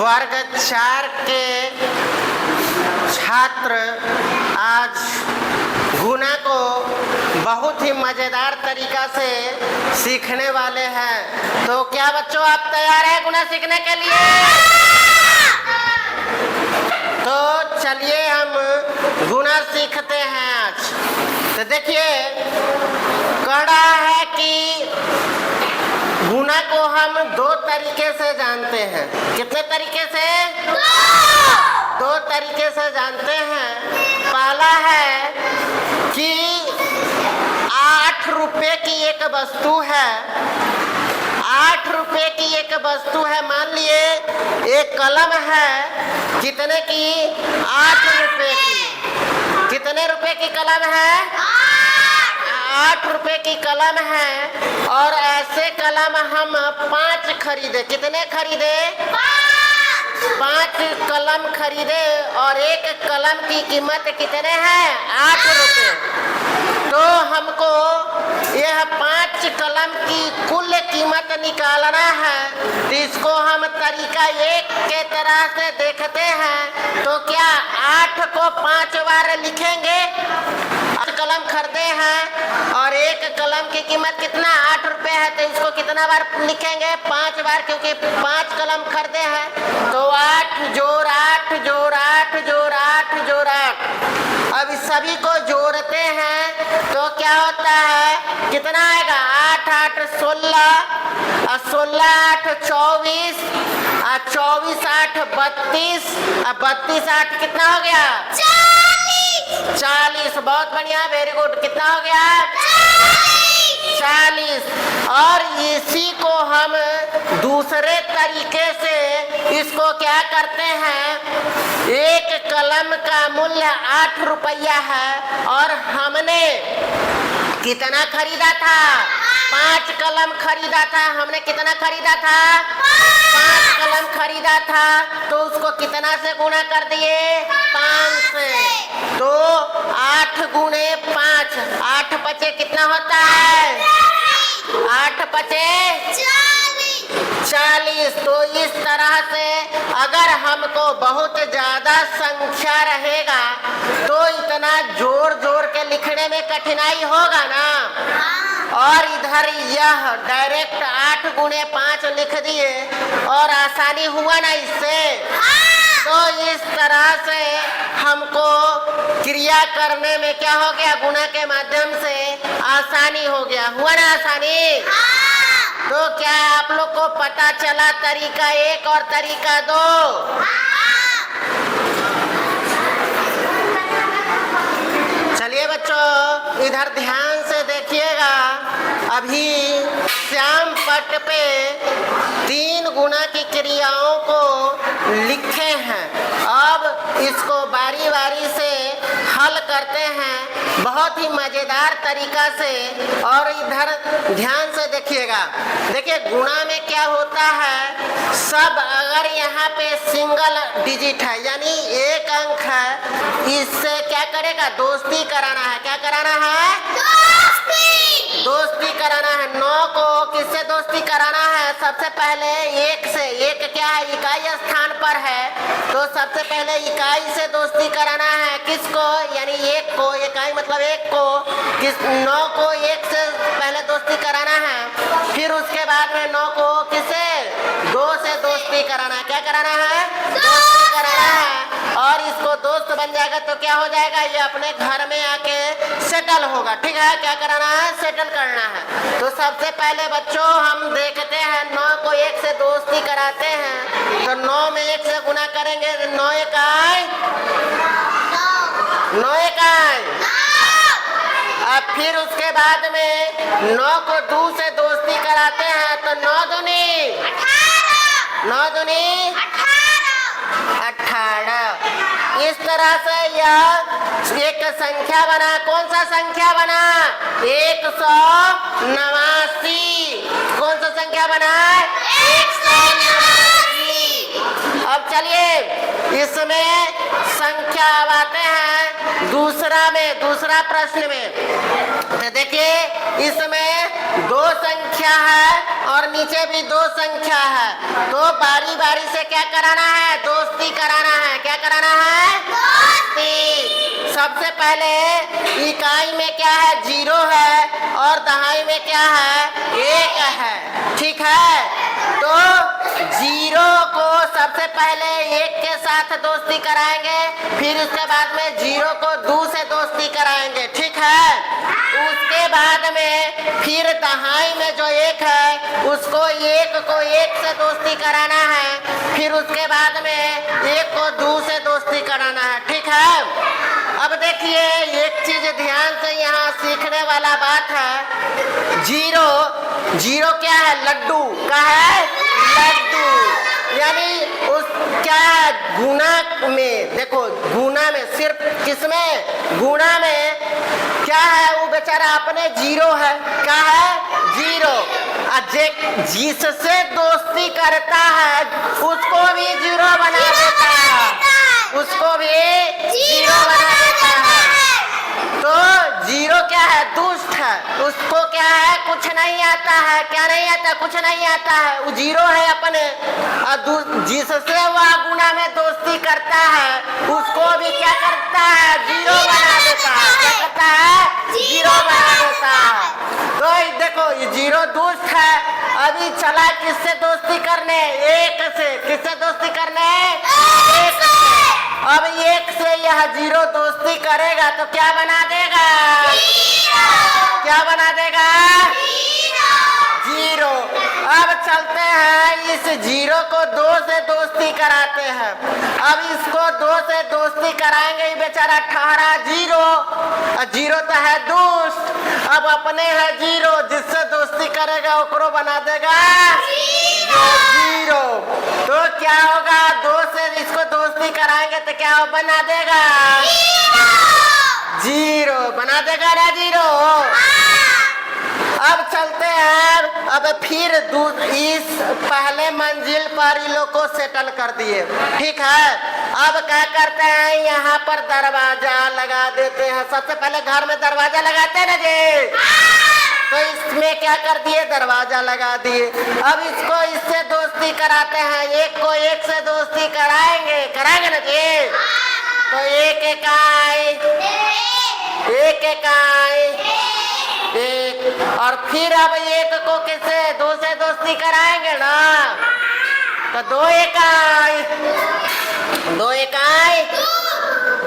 वर्ग 4 के छात्र आज गुना को बहुत ही मजेदार तरीका से सीखने वाले हैं। तो क्या बच्चों आप तैयार हैं गुना सीखने के लिए? तो चलिए हम गुना सीखते हैं आज। तो देखिए कड़ा है कि गुना को हम दो तरीके से जानते हैं। कितने तरीके से? दो तरीके से जानते हैं। पहला है कि 8 रुपए की एक वस्तु है, 8 रुपए की एक वस्तु है। मान लिए एक कलम है, कितने की? 8 रुपए की। कितने रुपए की कलम है? 8 रुपए की कलम है। और ऐसे कलम हम 5 खरीदे। कितने खरीदे? 5 कलम खरीदे और एक कलम की कीमत कितने हैं? 8 रुपए। तो हमको यह 5 कलम की कुल कीमत निकालना है। तो इसको हम तरीका 1 के तरह से देखते हैं। तो क्या 8 को 5 बार लिखेंगे? कलम खरीदे हैं और एक कलम की कीमत कितना? 8 रुपए है। तो इसको कितना बार लिखेंगे? 5 बार, क्योंकि 5 कलम खरीदे हैं। तो 8 जोड़ 8 जोड़ 8 जोड़ 8 जोड़ 8। अब इस सभी को जोड़ते हैं तो क्या होता है? कितना आएगा? 8 8 16 और 16 8 24 और 24 8 32 और 32 8 कितना हो गया? 40। बहुत बढ़िया, वेरी गुड। कितना हो गया? 40। और इसी को हम दूसरे तरीके से इसको क्या करते हैं? एक कलम का मूल्य 8 रुपया है और हमने कितना खरीदा था? 5 कलम खरीदा था। हमने कितना खरीदा था? 5 कलम खरीदा था। तो उसको कितना से गुणा कर दिए? 5 से। तो 8 गुणे 5, 8 पचे कितना होता है? 8 पचे 40। तो इस तरह से अगर हमको बहुत ज्यादा संख्या रहेगा तो इतना जोड़ जोड़ के लिखने में कठिनाई होगा ना। और इधर यह डायरेक्ट 8 गुणे 5 लिख दिए और आसानी हुआ ना इससे। तो इस तरह से हमको क्रिया करने में क्या हो गया? गुणा के माध्यम से आसानी हो गया। हुआ ना आसानी? तो क्या आप लोग को पता चला तरीका 1 और तरीका 2? चलिए बच्चों इधर ध्यान से देखिएगा। अभी श्याम पट पे 3 गुणा की क्रियाओं को लिखे हैं। अब इसको बारी बारी से हल करते हैं बहुत ही मजेदार तरीका से। और इधर ध्यान से देखिएगा। देखिए गुणा में क्या होता है? सब अगर यहाँ पे सिंगल डिजिट है यानी एक अंक है, इससे क्या करेगा? दोस्ती कराना है। क्या कराना है? दोस्ती कराना है। 9 को किससे दोस्ती कराना है? सबसे पहले 1 से। 1 क्या है? इकाई स्थान पर है। तो सबसे पहले इकाई से दोस्ती कराना है। किसको? यानी 1 को। इकाई मतलब 1 को। 9 को 1 से पहले दोस्ती कराना है। फिर उसके बाद में 9 को किससे? 2 से दोस्ती कराना है। क्या कराना है? दोस्ती कराना है। और इसको दोस्त बन जाएगा तो क्या हो जाएगा? ये अपने घर में आके सेटल होगा। ठीक है? क्या कराना है? सेटल करना है। तो सबसे पहले बच्चों हम देखते हैं 9 को 1 से दोस्ती कराते हैं। तो 9 में 1 से गुना करेंगे। 9 इकाई 9 इकाई। अब फिर उसके बाद में 9 को 2 से दोस्ती कराते हैं। तो 9 दूनी 9 दूनी 18। इस तरह से यह एक संख्या बना। कौन सा संख्या बना? 189। कौन सा संख्या बना? 189। अब चलिए इसमें संख्या आते हैं दूसरा प्रश्न में। तो देखिए इसमें 2 संख्या है और नीचे भी 2 संख्या है, तो बारी बारी से क्या कराना है? दोस्ती कराना है। क्या कराना है? दोस्ती। सबसे पहले इकाई में क्या है? 0 है और दहाई में क्या है? 1 है। ठीक है, तो 0 को सबसे पहले 1 के साथ दोस्ती कराएंगे, फिर उसके बाद में 0 को 2 से दोस्ती कराएंगे। ठीक है, उसके बाद में फिर दहाई में जो 1 है उसको 1 को 1 से दोस्ती कराना है, फिर उसके बाद में 1 को 2 से दोस्ती कराना है। ठीक है, अब देखिए एक चीज ध्यान से यहाँ सीखने वाला बात है। 0 क्या है? लड्डू का है? लड्डू। यानी उस क्या है? गुना में, देखो गुना में, सिर्फ किसमें? गुना में क्या है? वो बेचारा अपने 0 है। क्या है? 0। जिससे दोस्ती करता है उसको भी 0 बना देता है, उसको भी 0 बना देता है। तो 0 क्या है? दुष्ट है, उसको क्या है? कुछ नहीं आता है। क्या नहीं आता? कुछ नहीं आता है। वो 0 है अपने, और जिससे वह गुना में दोस्ती करता है उसको भी क्या करता है? 0 बना देता है। क्या करता है? 0 बना देता है। तो देखो ये 0 दुष्ट है। अभी चला किससे दोस्ती करने? 1 से। किससे दोस्ती करने? 1 से। अब 1 से यह 0 दोस्ती करेगा तो क्या बना देगा? 0। क्या बना देगा? 0। अब चलते हैं, इस 0 को 2 से दोस्ती कराते हैं। अब इसको 2 से दोस्ती कराएंगे, बेचारा ठहरा 0। 0 तो है दुष्ट, अब अपने है 0, जिससे दोस्ती करेगा ओकरो बना देगा 0। तो क्या होगा? 2 से इसको दोस्ती कराएंगे तो क्या बना देगा? 0 बना देगा ना 0। अब चलते हैं, अब फिर इस पहले मंजिल पर इन लोग को सेटल कर दिए। ठीक है, अब क्या करते हैं? यहाँ पर दरवाजा लगा देते हैं। सबसे पहले घर में दरवाजा लगाते हैं ना जी, तो इसमें क्या कर दिए? दरवाजा लगा दिए। अब इसको इससे दोस्ती कराते हैं, 1 को 1 से दोस्ती कराएंगे। कराएंगे ना जी, तो 1 इकाई 1 इकाई 1, और फिर अब 1 को किससे? 2 से दोस्ती कराएंगे ना, तो 2 इकाई 2 इकाई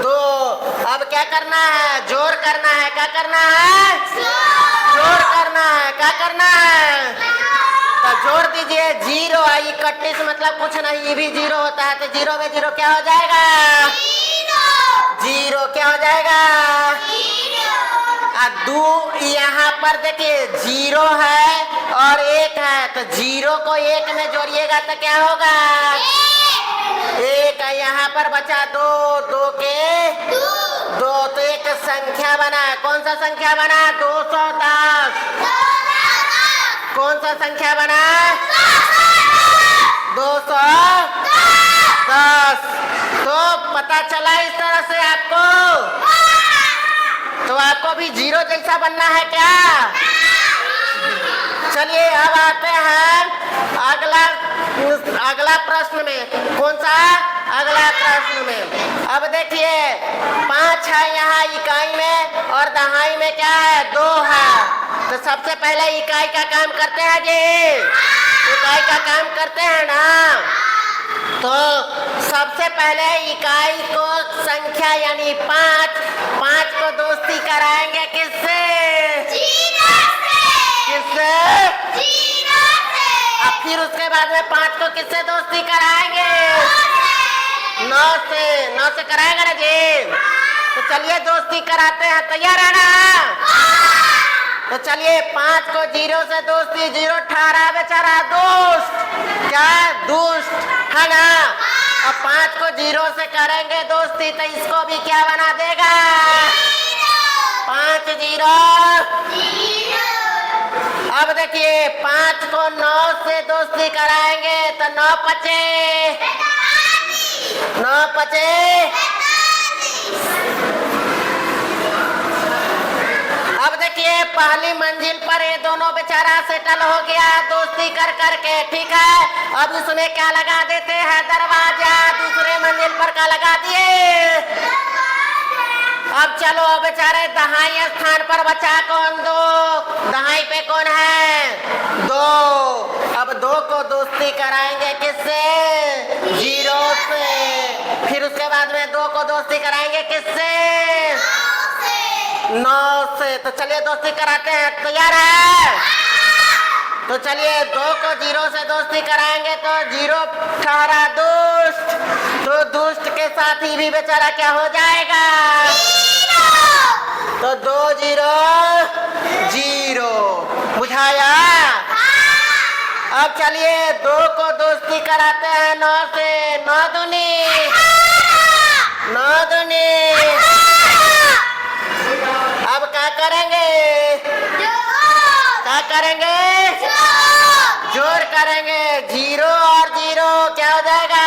2। अब क्या करना है? जोड़ करना है। क्या करना है? जोड़ करना है। क्या करना है? तो जोड़ दीजिए। 0 आई 31 मतलब कुछ नहीं, ये भी 0 होता है, तो 0 में 0 क्या हो जाएगा? 0 क्या हो जाएगा? 2 यहाँ पर देखिए 0 है और 1 है, तो 0 को 1 में जोड़िएगा तो क्या होगा? 1। यहाँ पर बचा 2, 2 के 2, तो एक संख्या बना। कौन सा संख्या बना? 210। कौन सा संख्या बना? 210। तो पता चला इस तरह से आपको, तो आपको भी 0 जैसा बनना है क्या? चलिए अब आते हैं अगला प्रश्न में। कौन सा? अगला प्रश्न में। अब देखिए 5 है यहाँ इकाई में और दहाई में क्या है? 2 है। तो सबसे पहले इकाई का काम करते हैं जी, इकाई का काम करते हैं ना। तो सबसे पहले इकाई को संख्या यानी 5 को दोस्ती कराएंगे किससे? 0 से। किससे? 0 से। अब फिर उसके बाद में 5 को किससे दोस्ती कराएंगे? 9 से। 9 से कराएंगे ना जी, तो चलिए दोस्ती कराते हैं। तैयार है ना? तो चलिए 5 को 0 से दोस्ती, 0 ठहरा बेचारा दुष्ट। क्या? दुष्ट है ना। अब 5 को 0 से करेंगे दोस्ती तो इसको भी क्या बना देगा? 5 0। अब देखिए 5 को 9 से दोस्ती कराएंगे तो 9 5 9 5। अब देखिए देखिए पहली मंजिल पर ये दोनों बेचारा सेटल हो गया दोस्ती कर करके, ठीक है। अब इसमें क्या लगा देते हैं, दरवाजा। दूसरे मंजिल पर क्या लगा दिए, अब चलो बेचारे दहाई स्थान पर बचा कौन, दो। दहाई पे कौन है, दो। अब दो को दोस्ती कराएंगे किससे, जीरो से। फिर उसके बाद में दो को दोस्ती कराएंगे किससे, नौ से। तो चलिए दोस्ती कराते हैं, तैयार है। तो चलिए दो को जीरो से दोस्ती कराएंगे तो जीरो ठहरा दुष्ट, तो दुष्ट के साथ ही भी बेचारा क्या हो जाएगा, तो दो जीरो जीरो, बुझाया। अब चलिए दो को दोस्ती कराते हैं नौ से, नौ दूनी, नौ दूनी। अब क्या करेंगे, क्या करेंगे, जोड़ करेंगे। जीरो और जीरो क्या हो जाएगा,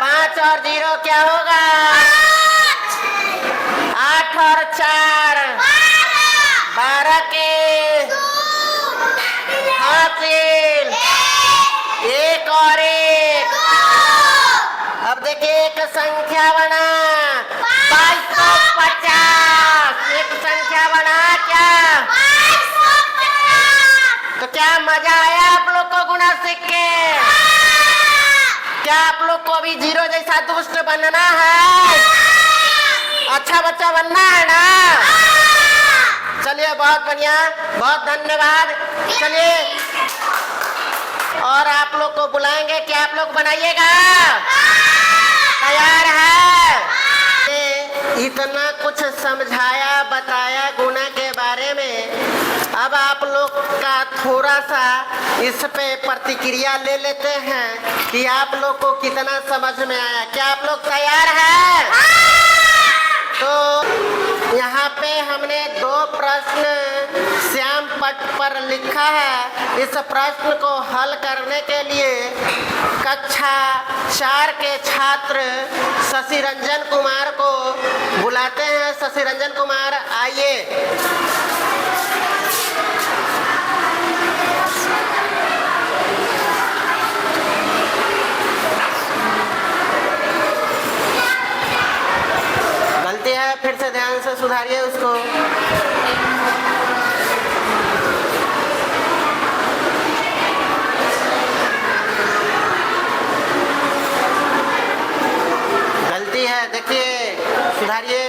पाँच और जीरो क्या होगा, आठ और चार 12 के हासिल, एक और एक। अब देखिए एक संख्या बना 2250, एक संख्या बना क्या, तो क्या मजा आया आप लोग को गुणा सीख के, क्या आप लोग को भी जीरो जैसा दुष्ट बनना है, अच्छा बच्चा बनना है ना। चलिए बहुत बढ़िया, बहुत धन्यवाद। चलिए और आप लोग को बुलाएंगे कि आप लोग बनाइएगा, तैयार है। इतना कुछ समझाया बताया गुना के बारे में, अब आप लोग का थोड़ा सा इस पे प्रतिक्रिया ले लेते हैं कि आप लोग को कितना समझ में आया। क्या आप लोग तैयार हैं? तो यहाँ पे हमने दो प्रश्न श्याम पट पर लिखा है। इस प्रश्न को हल करने के लिए कक्षा 4 के छात्र शशि रंजन कुमार को बुलाते हैं। शशि रंजन कुमार आइए। गलती है, फिर से ध्यान से सुधारिए उसको। गलती है, देखिए सुधारिए।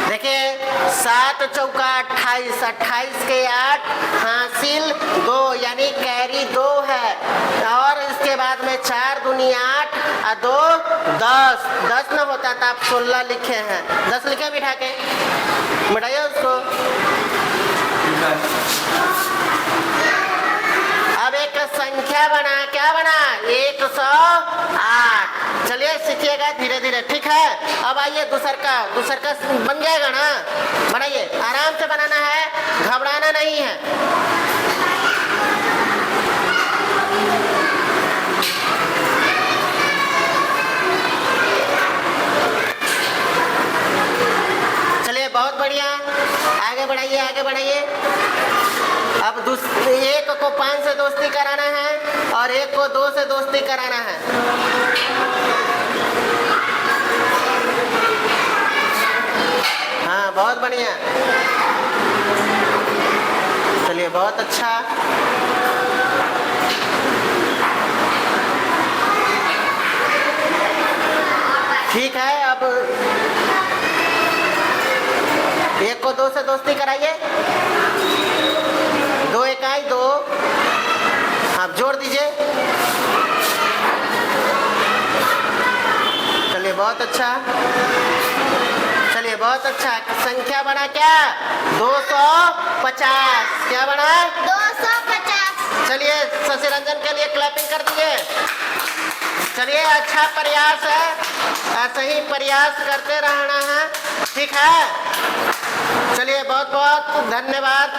देखिए 7 चौका 28, 28 के 8 हासिल 2 यानी कैरी 2 है। और इसके बाद में 4 दूनी 8 और 2 10, 10 न होता तो आप 16 लिखे हैं। 10 लिखे बिठा के, बिठाइए उसको। अब एक संख्या बना, क्या बना, 108। चलिए सीखिएगा धीरे धीरे, ठीक है। अब आइए दूसर का बन जाएगा ना, बनाइए। आराम से बनाना है, घबराना नहीं है। चलिए बहुत बढ़िया, आगे बढ़ाइए, आगे बढ़ाइए। अब एक को 5 से दोस्ती कराना है और एक को 2 से दोस्ती कराना है। हाँ बहुत बढ़िया, चलिए बहुत अच्छा। ठीक है, अब एक को 2 से दोस्ती कराइए। 2 इकाई 2, आप जोड़ दीजिए। चलिए बहुत अच्छा, चलिए बहुत अच्छा। संख्या बना क्या, 250। क्या बना, 250। चलिए शशि रंजन के लिए क्लैपिंग कर दीजिए। चलिए अच्छा प्रयास है, ऐसे ही प्रयास करते रहना है, ठीक है। चलिए बहुत बहुत धन्यवाद।